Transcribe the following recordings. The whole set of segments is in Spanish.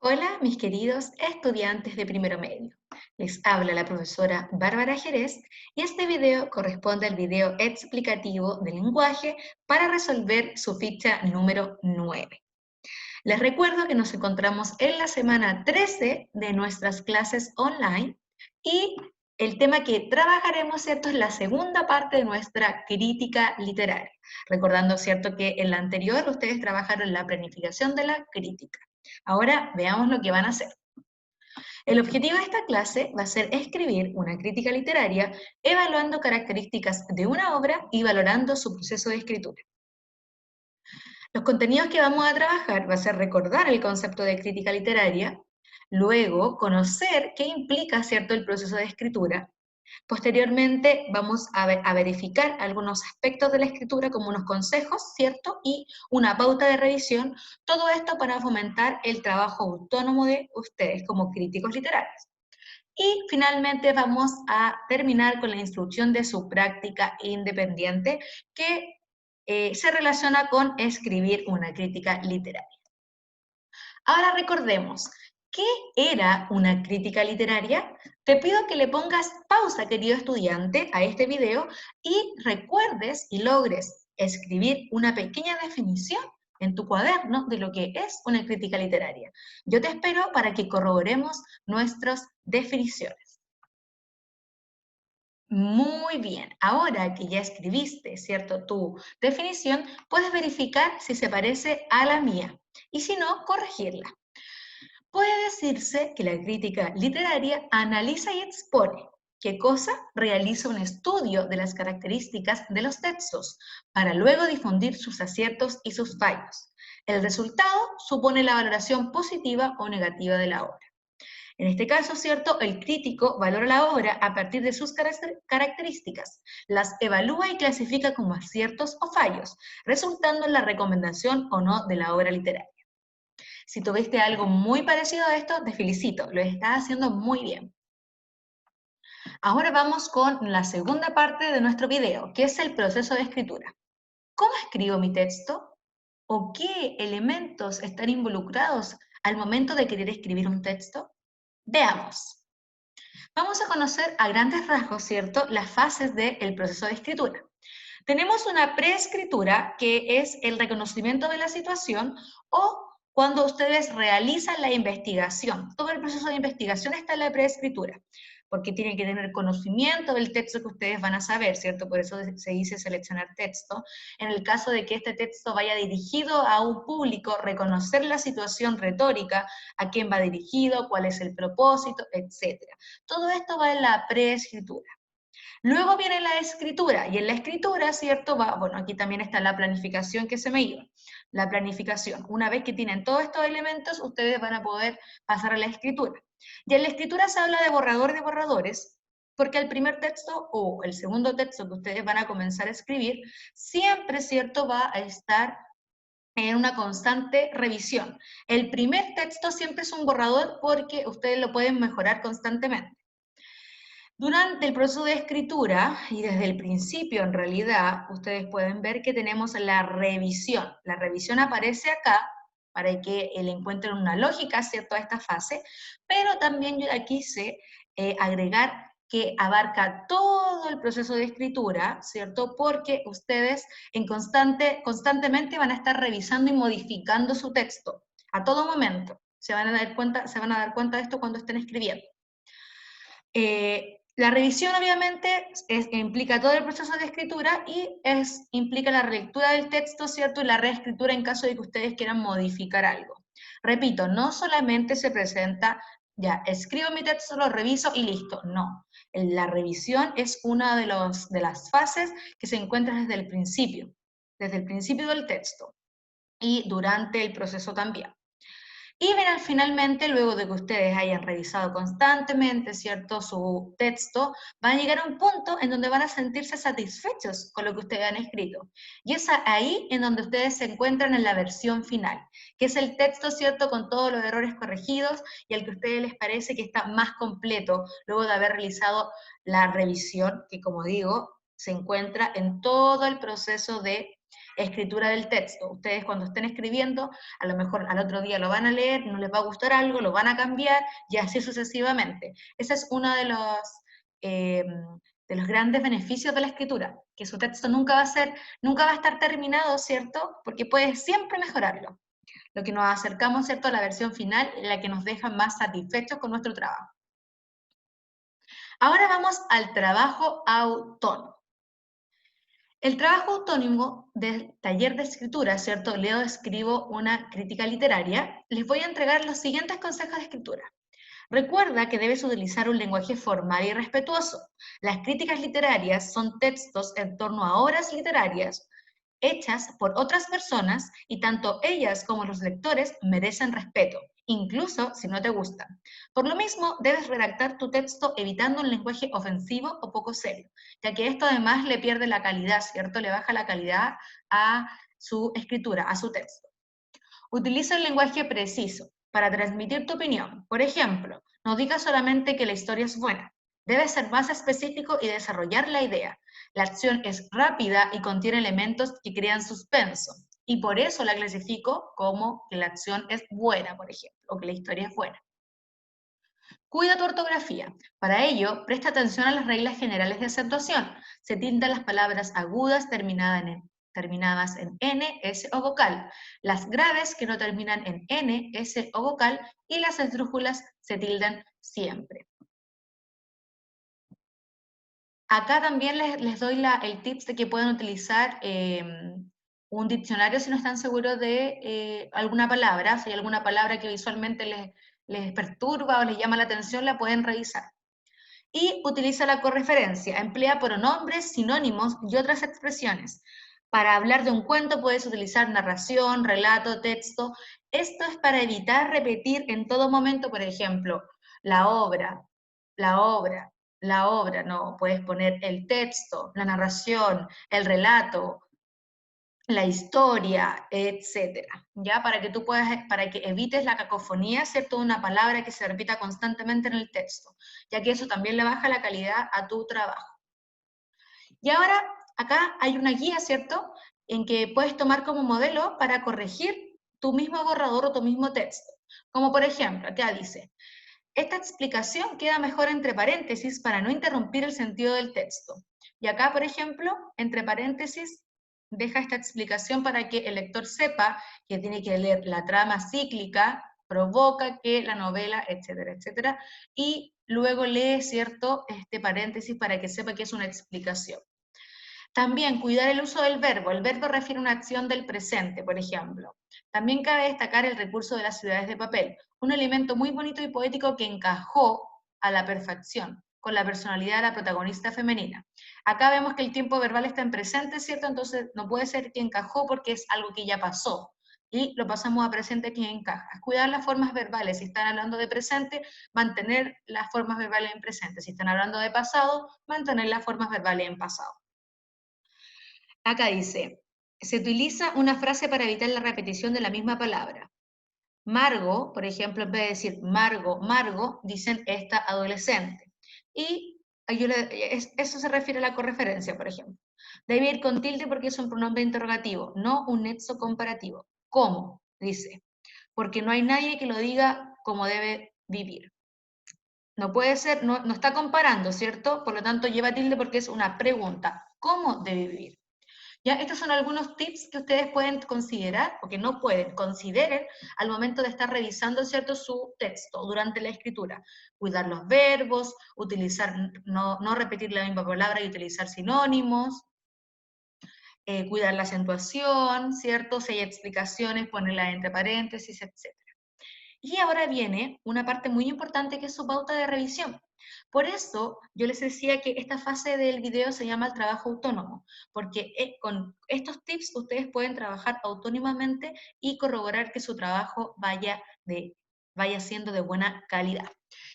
Hola, mis queridos estudiantes de primero medio. Les habla la profesora Bárbara Jerez y este video corresponde al video explicativo de lenguaje para resolver su ficha número 9. Les recuerdo que nos encontramos en la semana 13 de nuestras clases online y el tema que trabajaremos, ¿cierto?, es la segunda parte de nuestra crítica literaria. Recordando, ¿cierto?, que en la anterior ustedes trabajaron la planificación de la crítica. Ahora veamos lo que van a hacer. El objetivo de esta clase va a ser escribir una crítica literaria evaluando características de una obra y valorando su proceso de escritura. Los contenidos que vamos a trabajar va a ser recordar el concepto de crítica literaria, luego conocer qué implica, ¿cierto?, el proceso de escritura. Posteriormente vamos a verificar algunos aspectos de la escritura como unos consejos, ¿cierto? Y una pauta de revisión, todo esto para fomentar el trabajo autónomo de ustedes como críticos literarios. Y finalmente vamos a terminar con la instrucción de su práctica independiente que se relaciona con escribir una crítica literaria. Ahora recordemos, ¿qué era una crítica literaria? Te pido que le pongas pausa, querido estudiante, a este video y recuerdes y logres escribir una pequeña definición en tu cuaderno de lo que es una crítica literaria. Yo te espero para que corroboremos nuestras definiciones. Muy bien, ahora que ya escribiste, ¿cierto?, tu definición, puedes verificar si se parece a la mía y si no, corregirla. Puede decirse que la crítica literaria analiza y expone. ¿Qué cosa? Realiza un estudio de las características de los textos para luego difundir sus aciertos y sus fallos. El resultado supone la valoración positiva o negativa de la obra. En este caso, ¿cierto?, el crítico valora la obra a partir de sus características, las evalúa y clasifica como aciertos o fallos, resultando en la recomendación o no de la obra literaria. Si tuviste algo muy parecido a esto, te felicito, lo estás haciendo muy bien. Ahora vamos con la segunda parte de nuestro video, que es el proceso de escritura. ¿Cómo escribo mi texto? ¿O qué elementos están involucrados al momento de querer escribir un texto? Veamos. Vamos a conocer a grandes rasgos, ¿cierto?, las fases del proceso de escritura. Tenemos una preescritura, que es el reconocimiento de la situación, o cuando ustedes realizan la investigación. Todo el proceso de investigación está en la preescritura, porque tienen que tener conocimiento del texto que ustedes van a saber, ¿cierto? Por eso se dice seleccionar texto. En el caso de que este texto vaya dirigido a un público, reconocer la situación retórica, a quién va dirigido, cuál es el propósito, etc. Todo esto va en la preescritura. Luego viene la escritura, y en la escritura, ¿cierto? Bueno, aquí también está la planificación que se me iba. La planificación. Una vez que tienen todos estos elementos, ustedes van a poder pasar a la escritura. Y en la escritura se habla de borrador de borradores, porque el primer texto o el segundo texto que ustedes van a comenzar a escribir, siempre, ¿cierto?, va a estar en una constante revisión. El primer texto siempre es un borrador porque ustedes lo pueden mejorar constantemente. Durante el proceso de escritura, y desde el principio en realidad, ustedes pueden ver que tenemos la revisión. La revisión aparece acá para que le encuentren una lógica, ¿cierto?, a esta fase, pero también yo aquí quise agregar que abarca todo el proceso de escritura, ¿cierto?, porque ustedes constantemente van a estar revisando y modificando su texto, a todo momento. Se van a dar cuenta de esto cuando estén escribiendo. La revisión obviamente implica todo el proceso de escritura y implica la relectura del texto, ¿cierto?, y la reescritura en caso de que ustedes quieran modificar algo. Repito, no solamente se presenta, ya, escribo mi texto, lo reviso y listo, no. La revisión es una de las fases que se encuentra desde el principio del texto y durante el proceso también. Y verán finalmente, luego de que ustedes hayan revisado constantemente, ¿cierto?, su texto, van a llegar a un punto en donde van a sentirse satisfechos con lo que ustedes han escrito. Y es ahí en donde ustedes se encuentran en la versión final, que es el texto, ¿cierto?, con todos los errores corregidos y el que a ustedes les parece que está más completo luego de haber realizado la revisión, que como digo, se encuentra en todo el proceso de escritura del texto. Ustedes cuando estén escribiendo, a lo mejor al otro día lo van a leer, no les va a gustar algo, lo van a cambiar, y así sucesivamente. Ese es uno de los grandes beneficios de la escritura, que su texto nunca va a estar terminado, ¿cierto? Porque puedes siempre mejorarlo. Lo que nos acercamos, ¿cierto?, a la versión final, la que nos deja más satisfechos con nuestro trabajo. Ahora vamos al trabajo autónomo. El trabajo autónomo del taller de escritura, ¿cierto? Leo, escribo una crítica literaria. Les voy a entregar los siguientes consejos de escritura. Recuerda que debes utilizar un lenguaje formal y respetuoso. Las críticas literarias son textos en torno a obras literarias hechas por otras personas y tanto ellas como los lectores merecen respeto, incluso si no te gustan. Por lo mismo, debes redactar tu texto evitando un lenguaje ofensivo o poco serio, ya que esto además le pierde la calidad, ¿cierto? Le baja la calidad a su escritura, a su texto. Utiliza un lenguaje preciso para transmitir tu opinión. Por ejemplo, no digas solamente que la historia es buena. Debes ser más específico y desarrollar la idea. La acción es rápida y contiene elementos que crean suspenso. Y por eso la clasifico como que la acción es buena, por ejemplo, o que la historia es buena. Cuida tu ortografía. Para ello, presta atención a las reglas generales de acentuación. Se tildan las palabras agudas terminadas en N, S o vocal, las graves que no terminan en N, S o vocal, y las esdrújulas se tildan siempre. Acá también les doy el tips de que pueden utilizar un diccionario si no están seguros de alguna palabra. Si hay alguna palabra que visualmente les perturba o les llama la atención, la pueden revisar. Y utiliza la correferencia, emplea pronombres, sinónimos y otras expresiones. Para hablar de un cuento puedes utilizar narración, relato, texto. Esto es para evitar repetir en todo momento, por ejemplo, la obra, la obra, la obra, no, puedes poner el texto, la narración, el relato, la historia, etcétera, ¿ya? Para que evites la cacofonía, ¿cierto? De una palabra que se repita constantemente en el texto, ya que eso también le baja la calidad a tu trabajo. Y ahora, acá hay una guía, ¿cierto? En que puedes tomar como modelo para corregir tu mismo borrador o tu mismo texto. Como por ejemplo, acá dice, esta explicación queda mejor entre paréntesis para no interrumpir el sentido del texto. Y acá, por ejemplo, entre paréntesis, deja esta explicación para que el lector sepa que tiene que leer la trama cíclica, provoca que la novela, etcétera, etcétera, y luego lee, ¿cierto?, este paréntesis para que sepa que es una explicación. También cuidar el uso del verbo. El verbo refiere a una acción del presente, por ejemplo. También cabe destacar el recurso de las ciudades de papel, un elemento muy bonito y poético que encajó a la perfección con la personalidad de la protagonista femenina. Acá vemos que el tiempo verbal está en presente, ¿cierto? Entonces no puede ser que encajó porque es algo que ya pasó. Y lo pasamos a presente que encaja. Cuidar las formas verbales. Si están hablando de presente, mantener las formas verbales en presente. Si están hablando de pasado, mantener las formas verbales en pasado. Acá dice, se utiliza una frase para evitar la repetición de la misma palabra. Margo, por ejemplo, en vez de decir Margo, Margo, dicen esta adolescente. Y eso se refiere a la correferencia, por ejemplo. Debe ir con tilde porque es un pronombre interrogativo, no un nexo comparativo. ¿Cómo? Dice, porque no hay nadie que lo diga cómo debe vivir. No puede ser, no está comparando, ¿cierto? Por lo tanto, lleva tilde porque es una pregunta. ¿Cómo debe vivir? ¿Ya? Estos son algunos tips que ustedes pueden considerar, o que no pueden, consideren al momento de estar revisando, ¿cierto?, su texto durante la escritura. Cuidar los verbos, no repetir la misma palabra y utilizar sinónimos, cuidar la acentuación, ¿cierto? Si hay explicaciones, ponerlas entre paréntesis, etc. Y ahora viene una parte muy importante que es su pauta de revisión. Por eso yo les decía que esta fase del video se llama el trabajo autónomo, porque con estos tips ustedes pueden trabajar autónomamente y corroborar que su trabajo vaya siendo de buena calidad.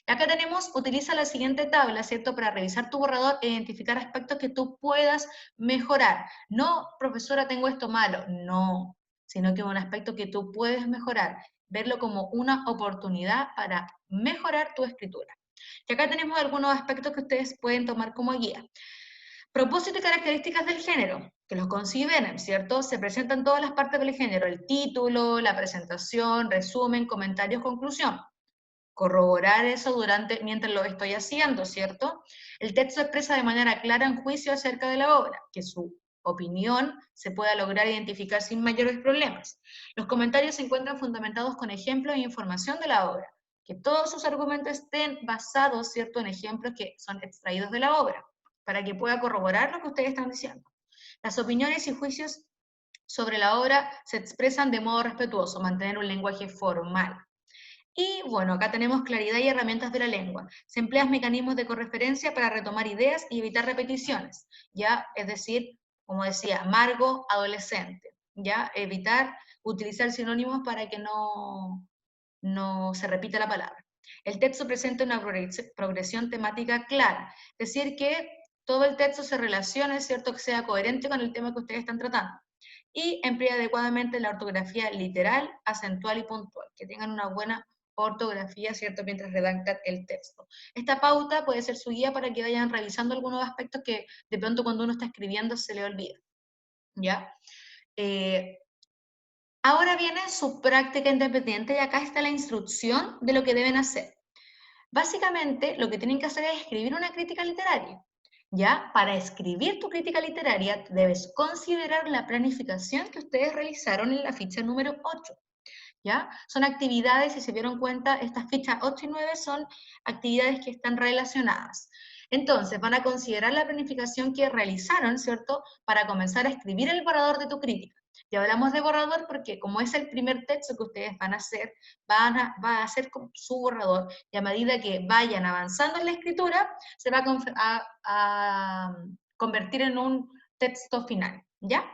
Y acá tenemos, utiliza la siguiente tabla, ¿cierto?, para revisar tu borrador e identificar aspectos que tú puedas mejorar. No, profesora, tengo esto malo, no, sino que es un aspecto que tú puedes mejorar, verlo como una oportunidad para mejorar tu escritura. Y acá tenemos algunos aspectos que ustedes pueden tomar como guía. Propósito y características del género, que los consideren, ¿cierto? Se presentan todas las partes del género, el título, la presentación, resumen, comentarios, conclusión. Corroborar eso mientras lo estoy haciendo, ¿cierto? El texto expresa de manera clara un juicio acerca de la obra, que su opinión se pueda lograr identificar sin mayores problemas. Los comentarios se encuentran fundamentados con ejemplos e información de la obra, que todos sus argumentos estén basados, ¿cierto?, en ejemplos que son extraídos de la obra, para que pueda corroborar lo que ustedes están diciendo. Las opiniones y juicios sobre la obra se expresan de modo respetuoso, mantener un lenguaje formal. Y bueno, acá tenemos claridad y herramientas de la lengua. Se emplean mecanismos de correferencia para retomar ideas y evitar repeticiones, ¿ya? Es decir, como decía, amargo, adolescente, ¿ya? Evitar utilizar sinónimos para que no se repita la palabra. El texto presenta una progresión temática clara, es decir, que todo el texto se relacione, es cierto, que sea coherente con el tema que ustedes están tratando. Y emplea adecuadamente la ortografía literal, acentual y puntual, que tengan una buena ortografía, ¿cierto?, mientras redactan el texto. Esta pauta puede ser su guía para que vayan revisando algunos aspectos que de pronto cuando uno está escribiendo se le olvida, ¿ya? Ahora viene su práctica independiente y acá está la instrucción de lo que deben hacer. Básicamente, lo que tienen que hacer es escribir una crítica literaria. ¿Ya? Para escribir tu crítica literaria, debes considerar la planificación que ustedes realizaron en la ficha número 8. ¿Ya? Son actividades, si se dieron cuenta, estas fichas 8 y 9 son actividades que están relacionadas. Entonces, van a considerar la planificación que realizaron, ¿cierto?, para comenzar a escribir el borrador de tu crítica. Y hablamos de borrador porque como es el primer texto que ustedes van a hacer, va a hacer su borrador, y a medida que vayan avanzando en la escritura, se va a convertir en un texto final, ¿ya?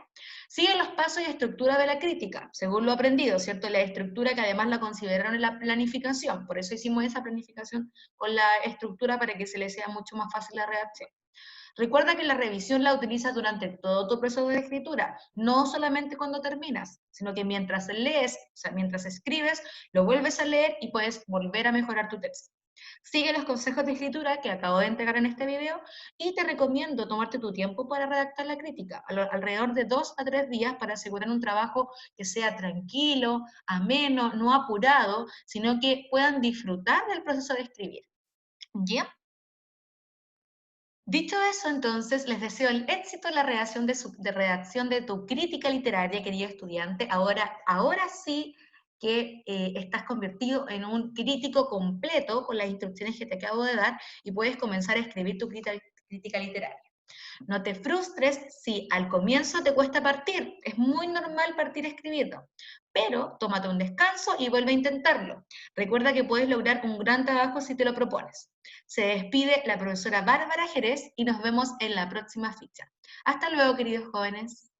Sigue los pasos y estructura de la crítica, según lo aprendido, ¿cierto? La estructura que además la consideraron en la planificación, por eso hicimos esa planificación con la estructura para que se les sea mucho más fácil la redacción. Recuerda que la revisión la utilizas durante todo tu proceso de escritura, no solamente cuando terminas, sino que mientras lees, o sea, mientras escribes, lo vuelves a leer y puedes volver a mejorar tu texto. Sigue los consejos de escritura que acabo de entregar en este video y te recomiendo tomarte tu tiempo para redactar la crítica, alrededor de 2 a 3 días para asegurar un trabajo que sea tranquilo, ameno, no apurado, sino que puedan disfrutar del proceso de escribir. ¿Ya? Dicho eso, entonces, les deseo el éxito en la redacción de tu crítica literaria, querido estudiante. Ahora sí que estás convertido en un crítico completo con las instrucciones que te acabo de dar y puedes comenzar a escribir tu crítica literaria. No te frustres si al comienzo te cuesta partir, es muy normal partir escribiendo, pero tómate un descanso y vuelve a intentarlo. Recuerda que puedes lograr un gran trabajo si te lo propones. Se despide la profesora Bárbara Jerez y nos vemos en la próxima ficha. Hasta luego, queridos jóvenes.